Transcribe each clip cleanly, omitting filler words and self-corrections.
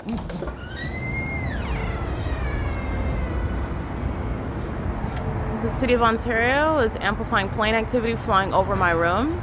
The City of Ontario is amplifying plane activity flying over my room.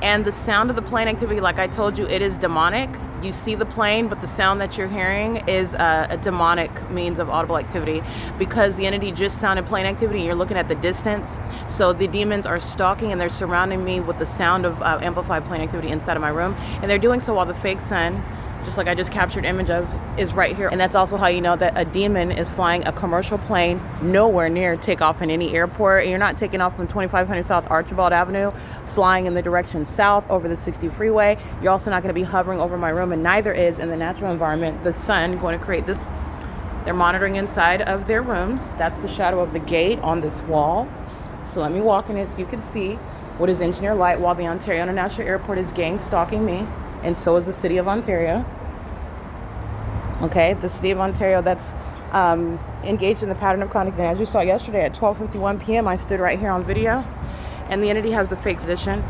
And the sound of the plane activity, like I told you, it is demonic. You see the plane, but the sound that you're hearing is a demonic means of audible activity, because the entity just sounded plane activity and you're looking at the distance. So the demons are stalking and they're surrounding me with the sound of amplified plane activity inside of my room. And they're doing so while the fake sun, just like I just captured image of, is right here. And that's also how you know that a demon is flying a commercial plane nowhere near takeoff in any airport. You're not taking off from 2500 South Archibald Avenue, flying in the direction south over the 60 freeway. You're also not going to be hovering over my room, and neither is in the natural environment the sun going to create this. They're monitoring inside of their rooms. That's the shadow of the gate on this wall. So let me walk in it so you can see what is engineer light while the Ontario International Airport is gang stalking me. And so is the City of Ontario. Okay, the City of Ontario that's engaged in the pattern of conduct. And as you saw yesterday at 12:51 p.m., I stood right here on video, and the entity has the fake position.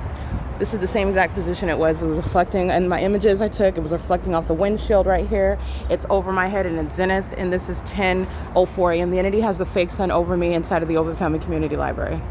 This is the same exact position it was. It was reflecting, and my images I took, it was reflecting off the windshield right here. It's over my head and it's zenith, and this is 10:04 a.m. The entity has the fake sun over me inside of the Ovid Family Community Library.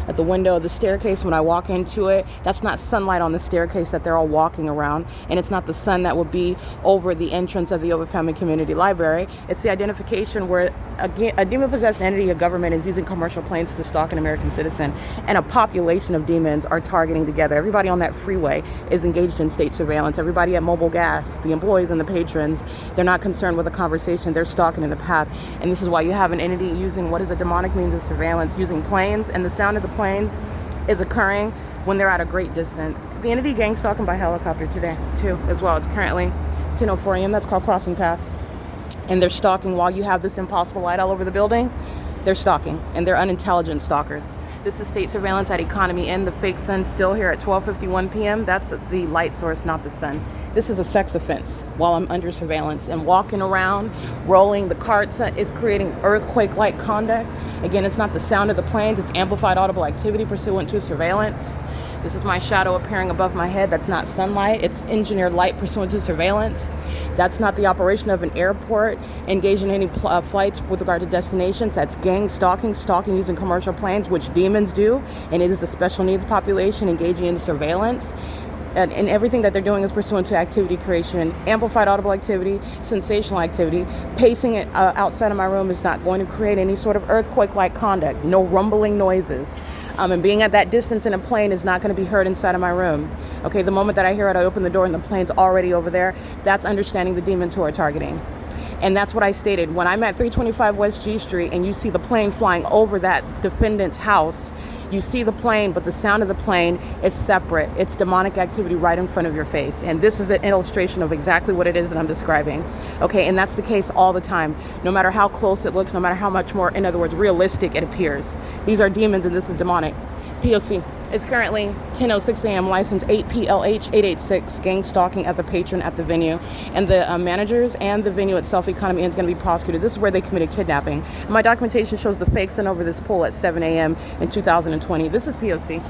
At the window of the staircase, when I walk into it, that's not sunlight on the staircase that they're all walking around, and it's not the sun that would be over the entrance of the Ovid Family Community Library. It's the identification where a demon-possessed entity of government is using commercial planes to stalk an American citizen, and a population of demons are targeting together. Everybody on that freeway is engaged in state surveillance. Everybody at Mobile Gas, the employees and the patrons, they're not concerned with a conversation. They're stalking in the path, and this is why you have an entity using what is a demonic means of surveillance, using planes, and the sound of the planes is occurring when they're at a great distance. The entity gang stalking by helicopter today too as well. It's currently 10:04 a.m. That's called crossing path, and they're stalking while you have this impossible light all over the building. They're stalking, and they're unintelligent stalkers. This is state surveillance at Economy Inn. The fake sun still here at 12:51 p.m. That's the light source, not the sun. This is a sex offense while I'm under surveillance, and walking around, rolling the carts is creating earthquake-like conduct. Again, it's not the sound of the planes, it's amplified audible activity pursuant to surveillance. This is my shadow appearing above my head. That's not sunlight, it's engineered light pursuant to surveillance. That's not the operation of an airport engaged in any flights with regard to destinations. That's gang stalking using commercial planes, which demons do, and it is the special needs population engaging in surveillance. And everything that they're doing is pursuant to activity creation, amplified audible activity, sensational activity. Pacing it outside of my room is not going to create any sort of earthquake-like conduct, no rumbling noises. And being at that distance in a plane is not going to be heard inside of my room. Okay, the moment that I hear it, I open the door and the plane's already over there. That's understanding the demons who are targeting. And that's what I stated. When I'm at 325 West G Street and you see the plane flying over that defendant's house, you see the plane, but the sound of the plane is separate. It's demonic activity right in front of your face. And this is an illustration of exactly what it is that I'm describing. Okay, and that's the case all the time. No matter how close it looks, no matter how much more, in other words, realistic it appears. These are demons and this is demonic. P.O.C. It's currently 10:06 a.m. License 8PLH 886. Gang stalking as a patron at the venue, and the managers and the venue itself, Economy Inn, is going to be prosecuted. This is where they committed kidnapping. My documentation shows the fake sun over this pool at 7 a.m. in 2020. This is P.O.C.